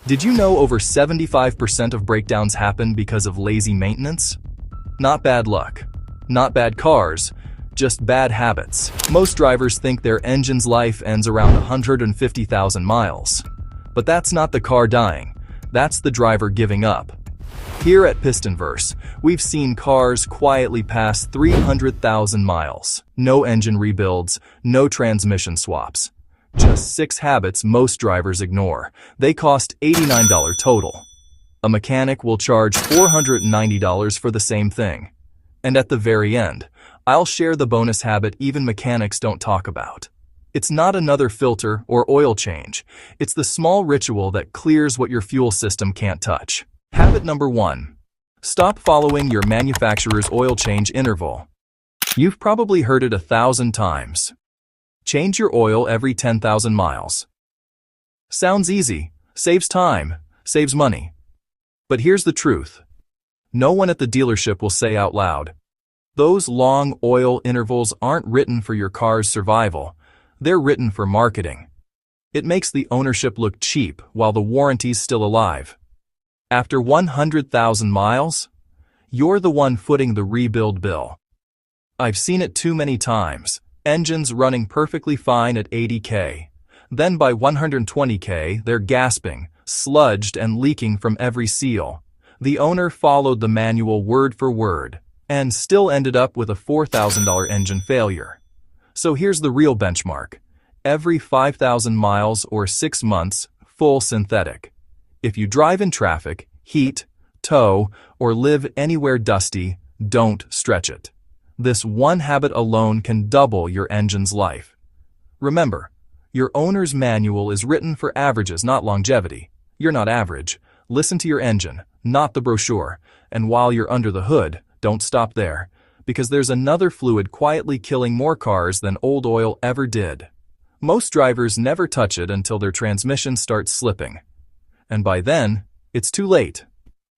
Did you know over 75% of breakdowns happen because of lazy maintenance? Not bad luck, not bad cars, just bad habits. Most drivers think their engine's life ends around 150,000 miles. But that's not the car dying, that's the driver giving up. Here at Pistonverse, we've seen cars quietly pass 300,000 miles. No engine rebuilds, no transmission swaps. Just 6 habits most drivers ignore. They cost $89 total. A mechanic will charge $490 for the same thing. And at the very end, I'll share the bonus habit even mechanics don't talk about. It's not another filter or oil change. It's the small ritual that clears what your fuel system can't touch. Habit number 1. Stop following your manufacturer's oil change interval. You've probably heard it 1,000 times. Change your oil every 10,000 miles. Sounds easy, saves time, saves money. But here's the truth. No one at the dealership will say out loud, those long oil intervals aren't written for your car's survival. They're written for marketing. It makes the ownership look cheap while the warranty's still alive. After 100,000 miles, you're the one footing the rebuild bill. I've seen it too many times. Engines running perfectly fine at 80K. Then by 120K, they're gasping, sludged and leaking from every seal. The owner followed the manual word for word and still ended up with a $4,000 engine failure. So here's the real benchmark. Every 5,000 miles or 6 months, full synthetic. If you drive in traffic, heat, tow, or live anywhere dusty, don't stretch it. This one habit alone can double your engine's life. Remember, your owner's manual is written for averages, not longevity. You're not average. Listen to your engine, not the brochure. And while you're under the hood, don't stop there, because there's another fluid quietly killing more cars than old oil ever did. Most drivers never touch it until their transmission starts slipping. And by then, it's too late.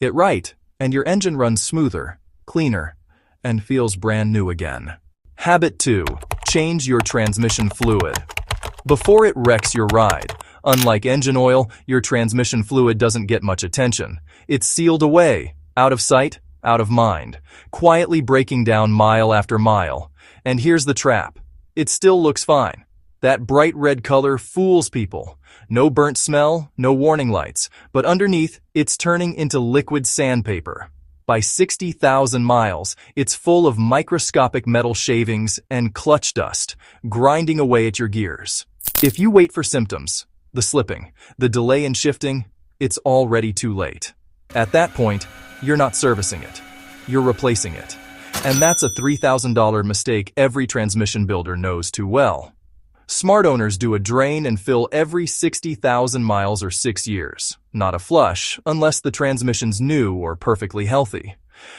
Hit right, and your engine runs smoother, cleaner, and feels brand new again. Habit 2. Change your transmission fluid. Before it wrecks your ride, unlike engine oil, your transmission fluid doesn't get much attention. It's sealed away, out of sight, out of mind, quietly breaking down mile after mile. And here's the trap. It still looks fine. That bright red color fools people. No burnt smell, no warning lights, but underneath, it's turning into liquid sandpaper. By 60,000 miles, it's full of microscopic metal shavings and clutch dust, grinding away at your gears. If you wait for symptoms, the slipping, the delay in shifting, it's already too late. At that point, you're not servicing it. You're replacing it. And that's a $3,000 mistake every transmission builder knows too well. Smart owners do a drain and fill every 60,000 miles or 6 years. Not a flush, unless the transmission's new or perfectly healthy.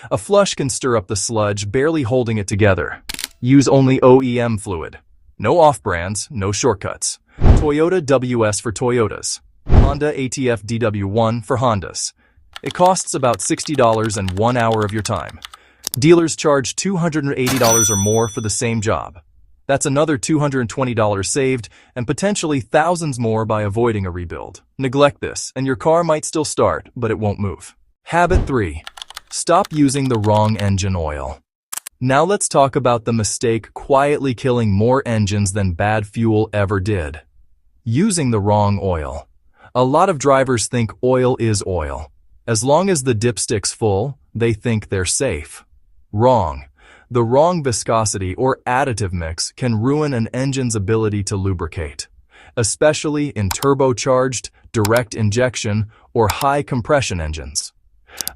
A flush can stir up the sludge, barely holding it together. Use only OEM fluid. No off-brands, no shortcuts. Toyota WS for Toyotas. Honda ATF DW1 for Hondas. It costs about $60 and 1 hour of your time. Dealers charge $280 or more for the same job. That's another $220 saved and potentially thousands more by avoiding a rebuild. Neglect this, and your car might still start, but it won't move. Habit 3. Stop using the wrong engine oil. Now let's talk about the mistake quietly killing more engines than bad fuel ever did. Using the wrong oil. A lot of drivers think oil is oil. As long as the dipstick's full, they think they're safe. Wrong. The wrong viscosity or additive mix can ruin an engine's ability to lubricate, especially in turbocharged, direct injection, or high compression engines.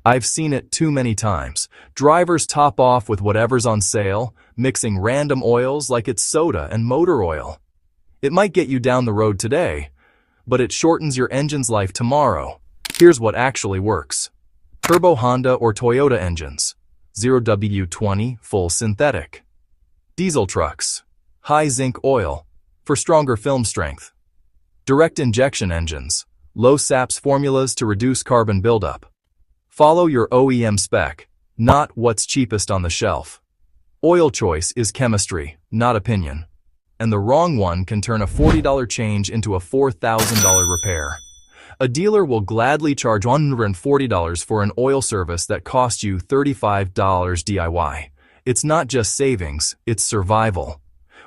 I've seen it too many times. Drivers top off with whatever's on sale, mixing random oils like it's soda and motor oil. It might get you down the road today, but it shortens your engine's life tomorrow. Here's what actually works. Turbo Honda or Toyota engines. 0W20 full synthetic. Diesel trucks. High zinc oil for stronger film strength. Direct injection engines. Low SAPS formulas to reduce carbon buildup. Follow your OEM spec, not what's cheapest on the shelf. Oil choice is chemistry, not opinion. And the wrong one can turn a $40 change into a $4,000 repair. A dealer will gladly charge $140 for an oil service that costs you $35 DIY. It's not just savings, it's survival.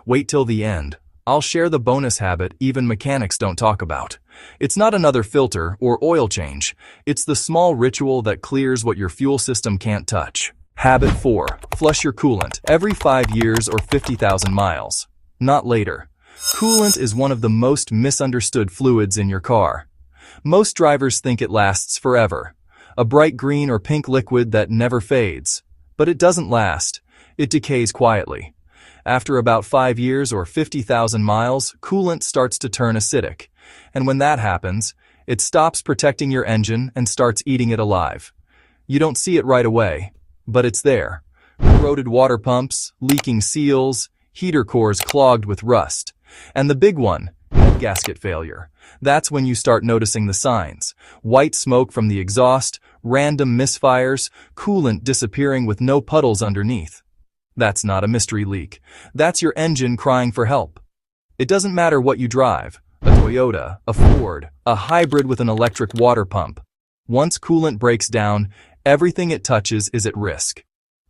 Wait till the end. I'll share the bonus habit even mechanics don't talk about. It's not another filter or oil change. It's the small ritual that clears what your fuel system can't touch. Habit 4. Flush your coolant every 5 years or 50,000 miles. Not later. Coolant is one of the most misunderstood fluids in your car. Most drivers think it lasts forever. A bright green or pink liquid that never fades. But it doesn't last. It decays quietly. After about 5 years or 50,000 miles, coolant starts to turn acidic. And when that happens, it stops protecting your engine and starts eating it alive. You don't see it right away, but it's there. Corroded water pumps, leaking seals, heater cores clogged with rust. And the big one, head gasket failure. That's when you start noticing the signs. White smoke from the exhaust, random misfires, coolant disappearing with no puddles underneath. That's not a mystery leak. That's your engine crying for help. It doesn't matter what you drive, a Toyota, a Ford, a hybrid with an electric water pump. Once coolant breaks down, everything it touches is at risk.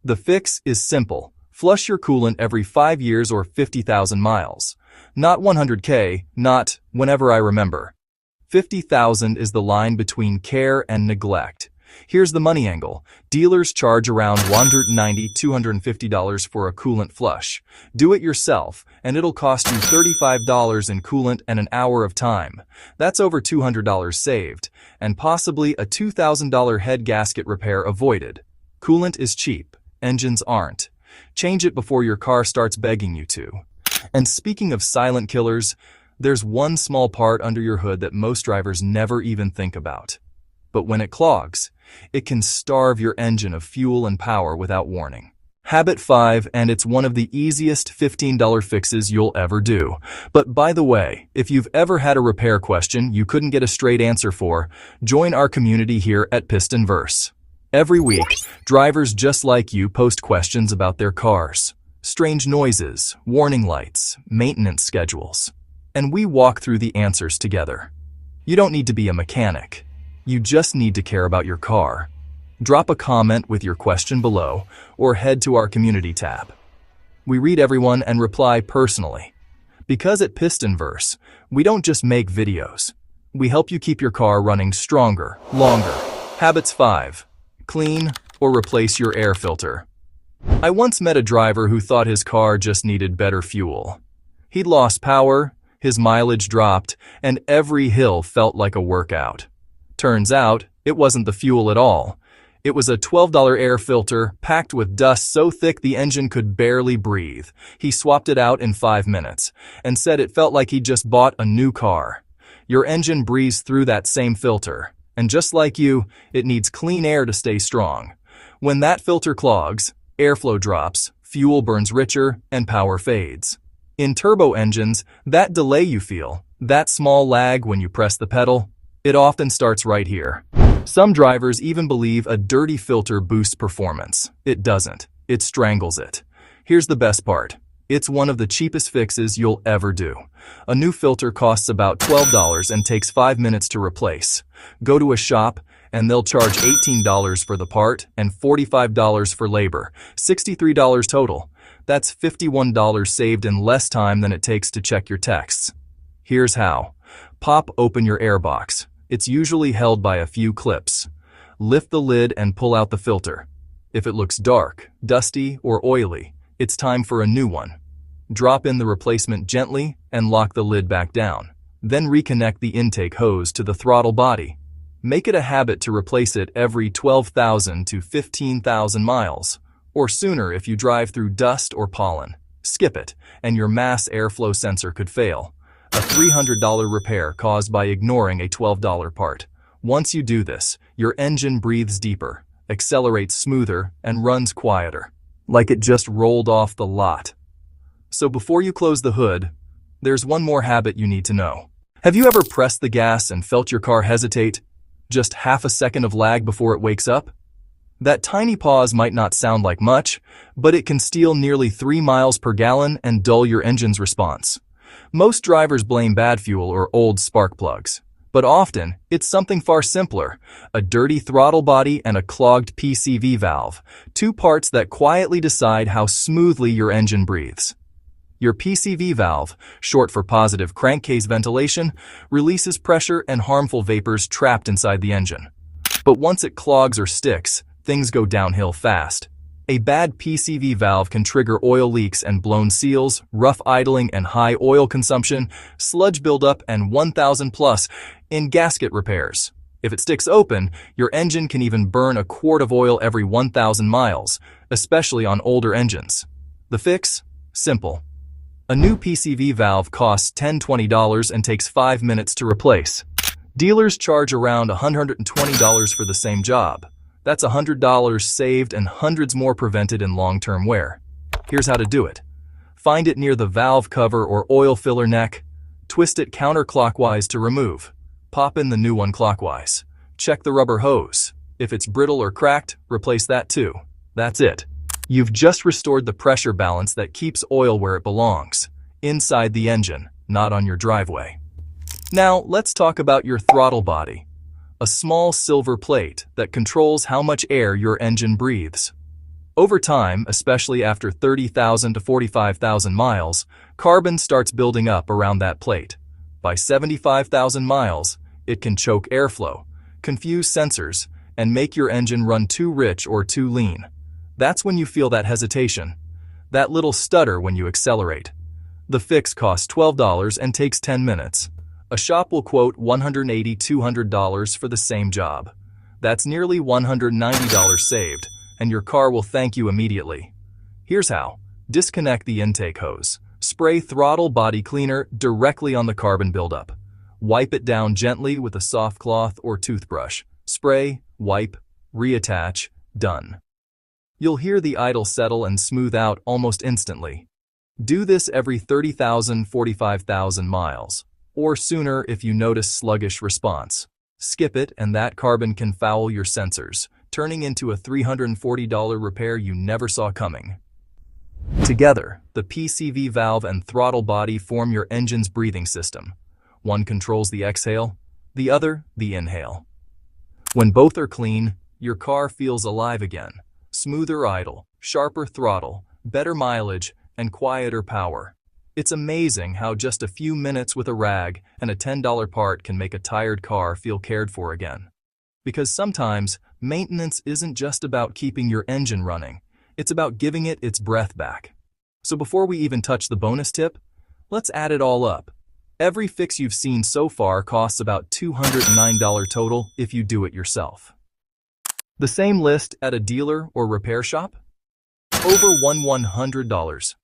The fix is simple. Flush your coolant every 5 years or 50,000 miles. Not 100K, not whenever I remember. 50,000 is the line between care and neglect. Here's the money angle. Dealers charge around $190 to $250 for a coolant flush. Do it yourself, and it'll cost you $35 in coolant and an hour of time. That's over $200 saved, and possibly a $2,000 head gasket repair avoided. Coolant is cheap. Engines aren't. Change it before your car starts begging you to. And speaking of silent killers, there's one small part under your hood that most drivers never even think about. But when it clogs, it can starve your engine of fuel and power without warning. Habit 5, and it's one of the easiest $15 fixes you'll ever do. But by the way, if you've ever had a repair question you couldn't get a straight answer for, join our community here at PistonVerse. Every week, drivers just like you post questions about their cars. Strange noises, warning lights, maintenance schedules. And we walk through the answers together. You don't need to be a mechanic. You just need to care about your car. Drop a comment with your question below or head to our community tab. We read everyone and reply personally. Because at PistonVerse, we don't just make videos. We help you keep your car running stronger, longer. Habits 5. Clean or replace your air filter. I once met a driver who thought his car just needed better fuel. He'd lost power, his mileage dropped, and every hill felt like a workout. Turns out, it wasn't the fuel at all. It was a $12 air filter packed with dust so thick the engine could barely breathe. He swapped it out in 5 minutes and said it felt like he'd just bought a new car. Your engine breathes through that same filter, and just like you, it needs clean air to stay strong. When that filter clogs, airflow drops, fuel burns richer, and power fades. In turbo engines, that delay you feel, that small lag when you press the pedal, it often starts right here. Some drivers even believe a dirty filter boosts performance. It doesn't. It strangles it. Here's the best part. It's one of the cheapest fixes you'll ever do. A new filter costs about $12 and takes 5 minutes to replace. Go to a shop, and they'll charge $18 for the part and $45 for labor. $63 total. That's $51 saved in less time than it takes to check your texts. Here's how. Pop open your air box. It's usually held by a few clips. Lift the lid and pull out the filter. If it looks dark, dusty, or oily, it's time for a new one. Drop in the replacement gently and lock the lid back down. Then reconnect the intake hose to the throttle body. Make it a habit to replace it every 12,000 to 15,000 miles, or sooner if you drive through dust or pollen. Skip it, and your mass airflow sensor could fail. A $300 repair caused by ignoring a $12 part. Once you do this, your engine breathes deeper, accelerates smoother, and runs quieter, like it just rolled off the lot. So before you close the hood, there's one more habit you need to know. Have you ever pressed the gas and felt your car hesitate? Just half a second of lag before it wakes up? That tiny pause might not sound like much, but it can steal nearly 3 miles per gallon and dull your engine's response. Most drivers blame bad fuel or old spark plugs. But often, it's something far simpler: a dirty throttle body and a clogged PCV valve, two parts that quietly decide how smoothly your engine breathes. Your PCV valve, short for positive crankcase ventilation, releases pressure and harmful vapors trapped inside the engine. But once it clogs or sticks, things go downhill fast. A bad PCV valve can trigger oil leaks and blown seals, rough idling and high oil consumption, sludge buildup, and 1,000+ in gasket repairs. If it sticks open, your engine can even burn a quart of oil every 1,000 miles, especially on older engines. The fix? Simple. A new PCV valve costs $10–20 and takes 5 minutes to replace. Dealers charge around $120 for the same job. That's $100 saved and hundreds more prevented in long-term wear. Here's how to do it. Find it near the valve cover or oil filler neck. Twist it counterclockwise to remove. Pop in the new one clockwise. Check the rubber hose. If it's brittle or cracked, replace that too. That's it. You've just restored the pressure balance that keeps oil where it belongs, inside the engine, not on your driveway. Now, let's talk about your throttle body, a small silver plate that controls how much air your engine breathes. Over time, especially after 30,000 to 45,000 miles, carbon starts building up around that plate. By 75,000 miles, it can choke airflow, confuse sensors, and make your engine run too rich or too lean. That's when you feel that hesitation, that little stutter when you accelerate. The fix costs $12 and takes 10 minutes. A shop will quote $180–200 for the same job. That's nearly $190 saved, and your car will thank you immediately. Here's how. Disconnect the intake hose. Spray throttle body cleaner directly on the carbon buildup. Wipe it down gently with a soft cloth or toothbrush. Spray, wipe, reattach, done. You'll hear the idle settle and smooth out almost instantly. Do this every 30,000–45,000 miles, or sooner if you notice sluggish response. Skip it and that carbon can foul your sensors, turning into a $340 repair you never saw coming. Together, the PCV valve and throttle body form your engine's breathing system. One controls the exhale, the other the inhale. When both are clean, your car feels alive again. Smoother idle, sharper throttle, better mileage, and quieter power. It's amazing how just a few minutes with a rag and a $10 part can make a tired car feel cared for again. Because sometimes, maintenance isn't just about keeping your engine running, it's about giving it its breath back. So before we even touch the bonus tip, let's add it all up. Every fix you've seen so far costs about $209 total if you do it yourself. The same list at a dealer or repair shop? Over $100.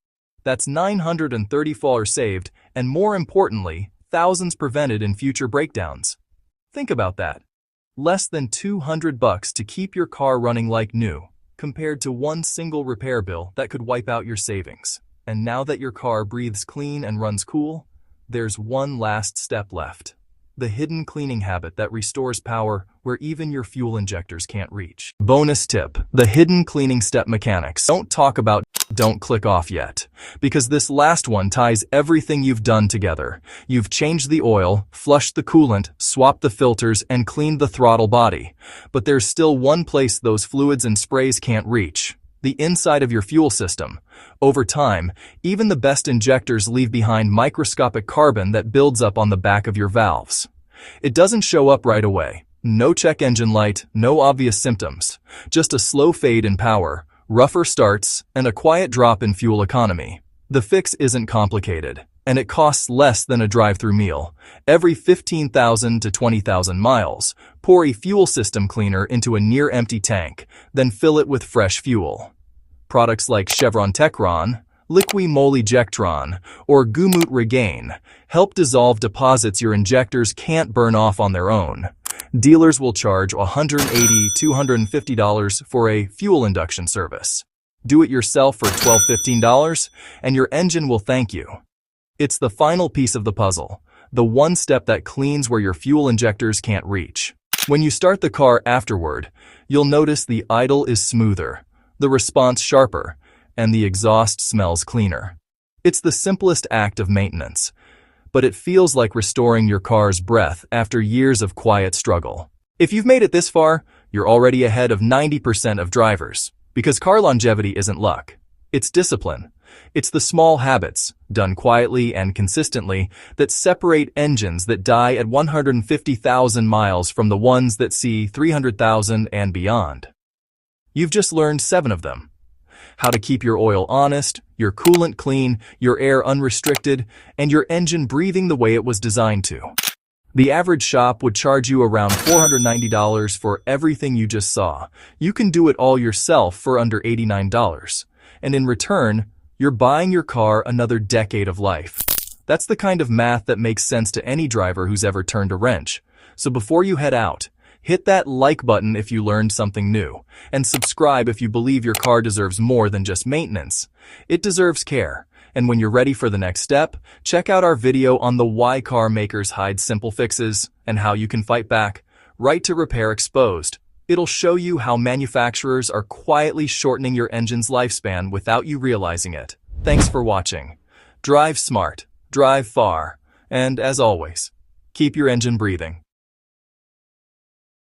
That's $934 saved, and more importantly, thousands prevented in future breakdowns. Think about that. Less than $200 to keep your car running like new, compared to one single repair bill that could wipe out your savings. And now that your car breathes clean and runs cool, there's one last step left. The hidden cleaning habit that restores power where even your fuel injectors can't reach. Bonus tip: the hidden cleaning step mechanics. Don't click off yet, because this last one ties everything you've done together. You've changed the oil, flushed the coolant, swapped the filters, and cleaned the throttle body. But there's still one place those fluids and sprays can't reach: the inside of your fuel system. Over time, even the best injectors leave behind microscopic carbon that builds up on the back of your valves. It doesn't show up right away. No check engine light, no obvious symptoms. Just a slow fade in power, rougher starts, and a quiet drop in fuel economy. The fix isn't complicated, and it costs less than a drive-through meal. Every 15,000 to 20,000 miles, pour a fuel system cleaner into a near-empty tank, then fill it with fresh fuel. Products like Chevron Techron, Liqui-Moly Jectron, or Gumut Regain help dissolve deposits your injectors can't burn off on their own. Dealers will charge $180–250 for a fuel induction service. Do it yourself for $12–15, and your engine will thank you. It's the final piece of the puzzle, the one step that cleans where your fuel injectors can't reach. When you start the car afterward, you'll notice the idle is smoother, the response sharper, and the exhaust smells cleaner. It's the simplest act of maintenance, but it feels like restoring your car's breath after years of quiet struggle. If you've made it this far, you're already ahead of 90% of drivers, because car longevity isn't luck. It's discipline. It's the small habits, done quietly and consistently, that separate engines that die at 150,000 miles from the ones that see 300,000 and beyond. You've just learned 7 of them. How to keep your oil honest, your coolant clean, your air unrestricted, and your engine breathing the way it was designed to. The average shop would charge you around $490 for everything you just saw. You can do it all yourself for under $89. And in return, you're buying your car another decade of life. That's the kind of math that makes sense to any driver who's ever turned a wrench. So before you head out, hit that like button if you learned something new, and subscribe if you believe your car deserves more than just maintenance. It deserves care. And when you're ready for the next step, check out our video on the why car makers hide simple fixes and how you can fight back. Right to Repair Exposed. It'll show you how manufacturers are quietly shortening your engine's lifespan without you realizing it. Thanks for watching. Drive smart, drive far, and as always, keep your engine breathing.